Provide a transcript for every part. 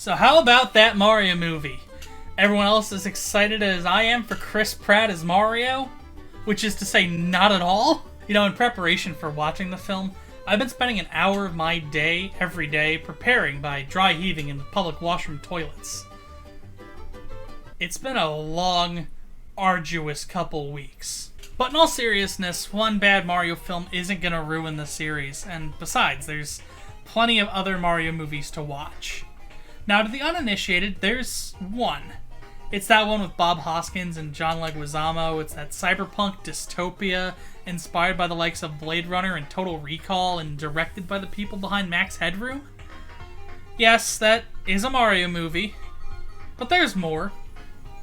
So how about that Mario movie? Everyone else as excited as I am for Chris Pratt as Mario? Which is to say, not at all? You know, in preparation for watching the film, I've been spending an hour of my day, every day, preparing by dry heaving in the public washroom toilets. It's been a long, arduous couple weeks. But in all seriousness, one bad Mario film isn't gonna ruin the series, and besides, there's plenty of other Mario movies to watch. Now, to the uninitiated, there's one. It's that one with Bob Hoskins and John Leguizamo. It's that cyberpunk dystopia inspired by the likes of Blade Runner and Total Recall and directed by the people behind Max Headroom. Yes, that is a Mario movie, but there's more.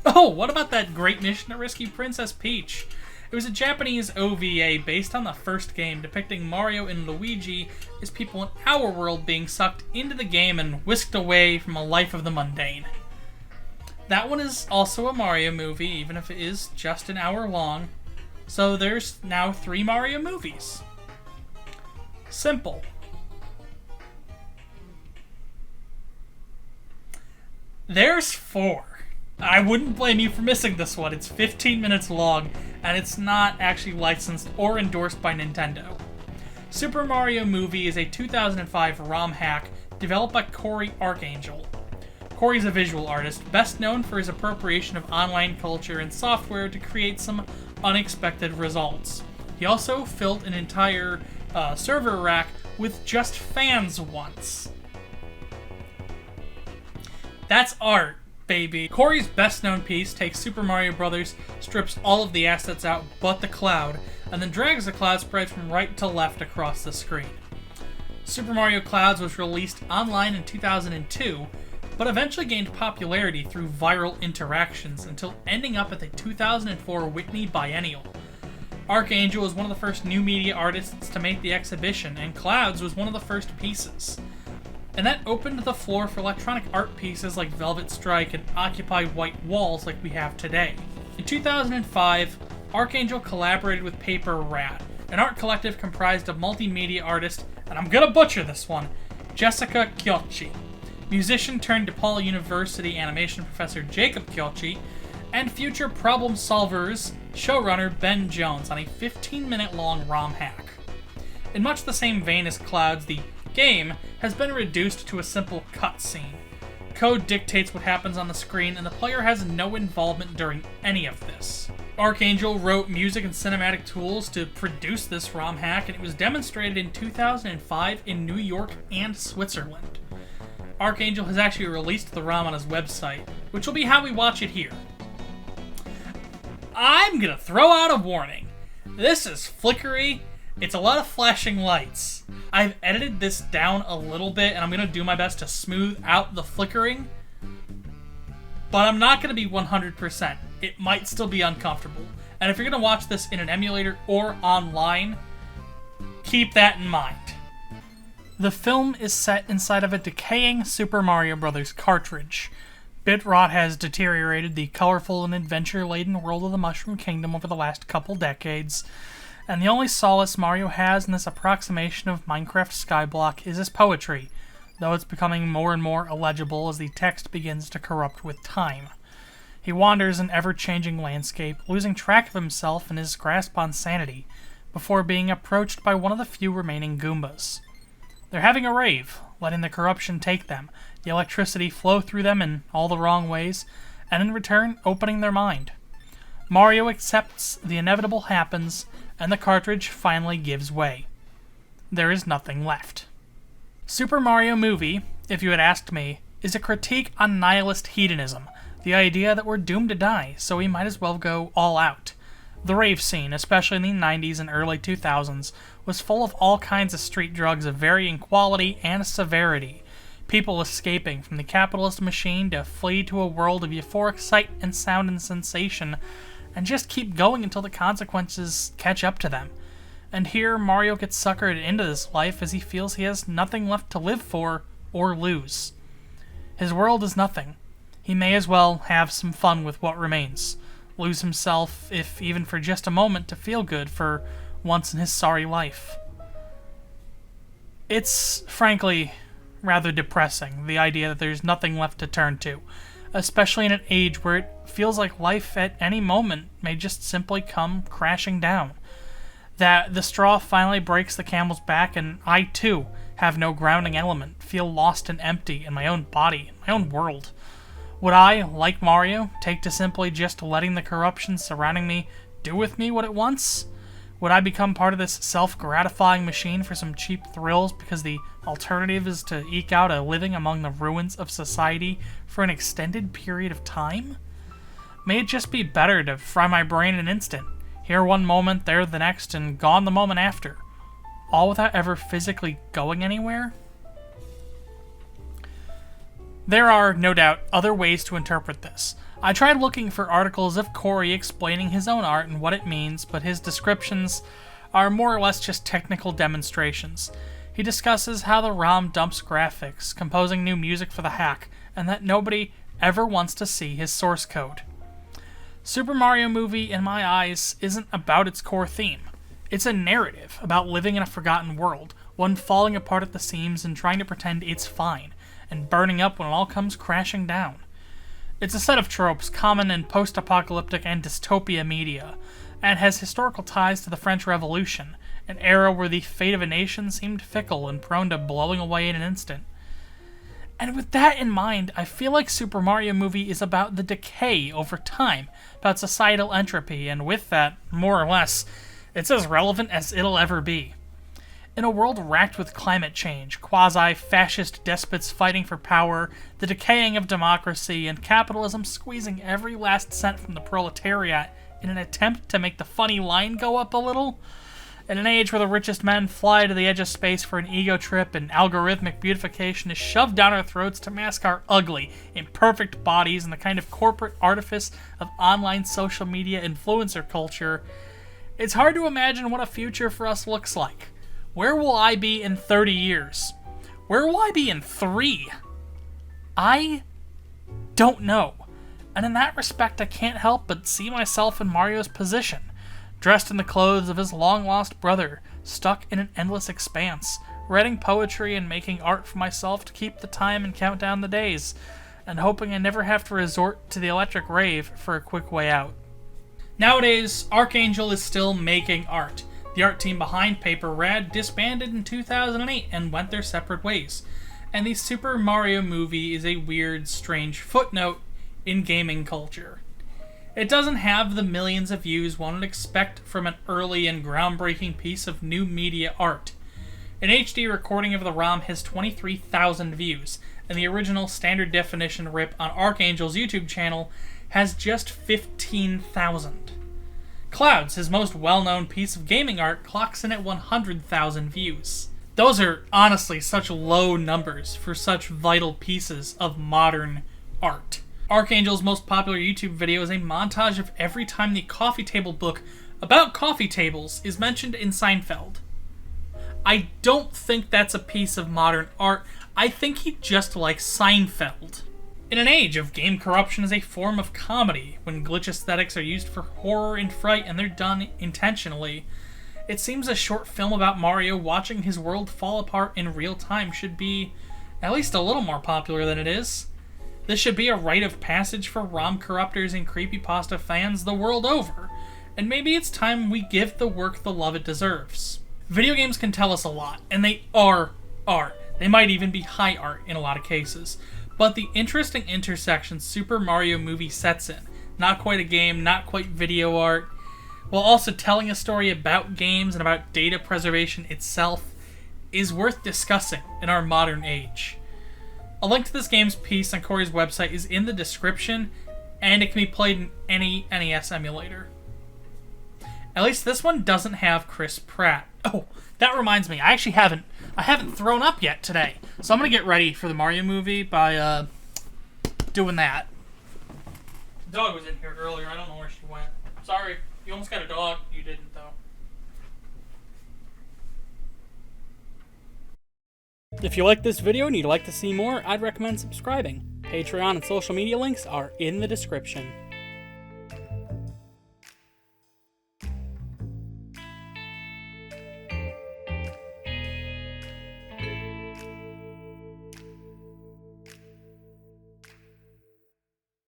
Oh, what about that great mission to rescue Princess Peach? It was a Japanese OVA based on the first game depicting Mario and Luigi as people in our world being sucked into the game and whisked away from a life of the mundane. That one is also a Mario movie, even if it is just an hour long. So there's now 3 Mario movies. Simple. There's 4. I wouldn't blame you for missing this one. It's 15 minutes long, and it's not actually licensed or endorsed by Nintendo. Super Mario Movie is a 2005 ROM hack developed by Cory Archangel. Cory's a visual artist, best known for his appropriation of online culture and software to create some unexpected results. He also filled an entire server rack with just fans once. That's art, baby. Cory's best-known piece takes Super Mario Bros., strips all of the assets out but the cloud, and then drags the cloud sprites from right to left across the screen. Super Mario Clouds was released online in 2002, but eventually gained popularity through viral interactions until ending up at the 2004 Whitney Biennial. Archangel was one of the first new media artists to make the exhibition, and Clouds was one of the first pieces. And that opened the floor for electronic art pieces like Velvet Strike and Occupy White Walls like we have today. In 2005, Archangel collaborated with Paper Rat, an art collective comprised of multimedia artist, and I'm gonna butcher this one, Jessica Kyochi, musician turned DePaul University animation professor Jacob Kyochi, and future problem solvers showrunner Ben Jones on a 15-minute long ROM hack. In much the same vein as Clouds, the game has been reduced to a simple cutscene. Code dictates what happens on the screen, and the player has no involvement during any of this. Archangel wrote music and cinematic tools to produce this ROM hack, and it was demonstrated in 2005 in New York and Switzerland. Archangel has actually released the ROM on his website, which will be how we watch it here. I'm gonna throw out a warning. This is flickery. It's a lot of flashing lights. I've edited this down a little bit, and I'm gonna do my best to smooth out the flickering, but I'm not gonna be 100%. It might still be uncomfortable. And if you're gonna watch this in an emulator or online, keep that in mind. The film is set inside of a decaying Super Mario Bros. Cartridge. Bit rot has deteriorated the colorful and adventure-laden world of the Mushroom Kingdom over the last couple decades, and the only solace Mario has in this approximation of Minecraft Skyblock is his poetry, though it's becoming more and more illegible as the text begins to corrupt with time. He wanders an ever-changing landscape, losing track of himself and his grasp on sanity, before being approached by one of the few remaining Goombas. They're having a rave, letting the corruption take them, the electricity flow through them in all the wrong ways, and in return, opening their mind. Mario accepts the inevitable happens, and the cartridge finally gives way. There is nothing left. Super Mario Movie, if you had asked me, is a critique on nihilist hedonism, the idea that we're doomed to die, so we might as well go all out. The rave scene, especially in the 90s and early 2000s, was full of all kinds of street drugs of varying quality and severity. People escaping from the capitalist machine to flee to a world of euphoric sight and sound and sensation, and just keep going until the consequences catch up to them. And here, Mario gets suckered into this life as he feels he has nothing left to live for or lose. His world is nothing. He may as well have some fun with what remains. Lose himself, if even for just a moment, to feel good for once in his sorry life. It's, frankly, rather depressing, the idea that there's nothing left to turn to, especially in an age where it feels like life at any moment may just simply come crashing down. That the straw finally breaks the camel's back, and I too have no grounding element, feel lost and empty in my own body, my own world. Would I, like Mario, take to simply just letting the corruption surrounding me do with me what it wants? Would I become part of this self-gratifying machine for some cheap thrills because the alternative is to eke out a living among the ruins of society for an extended period of time? May it just be better to fry my brain in an instant, here one moment, there the next, and gone the moment after, all without ever physically going anywhere? There are, no doubt, other ways to interpret this. I tried looking for articles of Corey explaining his own art and what it means, but his descriptions are more or less just technical demonstrations. He discusses how the ROM dumps graphics, composing new music for the hack, and that nobody ever wants to see his source code. Super Mario Movie, in my eyes, isn't about its core theme. It's a narrative about living in a forgotten world, one falling apart at the seams and trying to pretend it's fine, and burning up when it all comes crashing down. It's a set of tropes common in post-apocalyptic and dystopia media, and has historical ties to the French Revolution, an era where the fate of a nation seemed fickle and prone to blowing away in an instant. And with that in mind, I feel like Super Mario Movie is about the decay over time, about societal entropy, and with that, more or less, it's as relevant as it'll ever be. In a world racked with climate change, quasi-fascist despots fighting for power, the decaying of democracy, and capitalism squeezing every last cent from the proletariat in an attempt to make the funny line go up a little, in an age where the richest men fly to the edge of space for an ego trip and algorithmic beautification is shoved down our throats to mask our ugly, imperfect bodies and the kind of corporate artifice of online social media influencer culture, it's hard to imagine what a future for us looks like. Where will I be in 30 years? Where will I be in 3? I don't know. And in that respect, I can't help but see myself in Mario's position, dressed in the clothes of his long-lost brother, stuck in an endless expanse, writing poetry and making art for myself to keep the time and count down the days, and hoping I never have to resort to the electric rave for a quick way out. Nowadays, Archangel is still making art. The art team behind Paper Rad disbanded in 2008 and went their separate ways, and the Super Mario Movie is a weird, strange footnote in gaming culture. It doesn't have the millions of views one would expect from an early and groundbreaking piece of new media art. An HD recording of the ROM has 23,000 views, and the original standard definition rip on Archangel's YouTube channel has just 15,000. Clouds, his most well-known piece of gaming art, clocks in at 100,000 views. Those are honestly such low numbers for such vital pieces of modern art. Archangel's most popular YouTube video is a montage of every time the coffee table book about coffee tables is mentioned in Seinfeld. I don't think that's a piece of modern art. I think he just likes Seinfeld. In an age of game corruption as a form of comedy, when glitch aesthetics are used for horror and fright and they're done intentionally, it seems a short film about Mario watching his world fall apart in real time should be at least a little more popular than it is. This should be a rite of passage for ROM corruptors and creepypasta fans the world over, and maybe it's time we give the work the love it deserves. Video games can tell us a lot, and they are art. They might even be high art in a lot of cases. But the interesting intersection Super Mario Movie sets in, not quite a game, not quite video art, while also telling a story about games and about data preservation itself, is worth discussing in our modern age. A link to this game's piece on Corey's website is in the description, and it can be played in any NES emulator. At least this one doesn't have Chris Pratt. Oh, that reminds me, I haven't thrown up yet today. So I'm gonna get ready for the Mario Movie by doing that. The dog was in here earlier, I don't know where she went. Sorry, you almost got a dog. You didn't though. If you like this video and you'd like to see more, I'd recommend subscribing. Patreon and social media links are in the description.